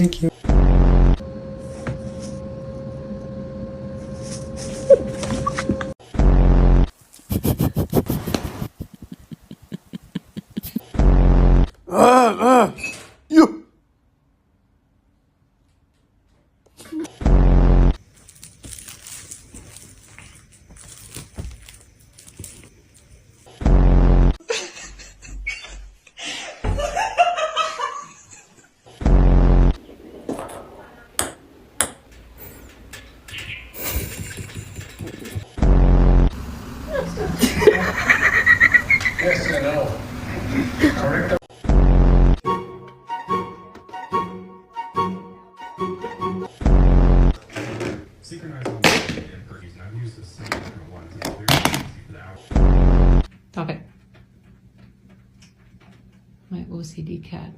Thank you. You. Yes and no. Correct. Synchronize on and purchase. I've used the same one to clear the out. Stop it. My OCD cat.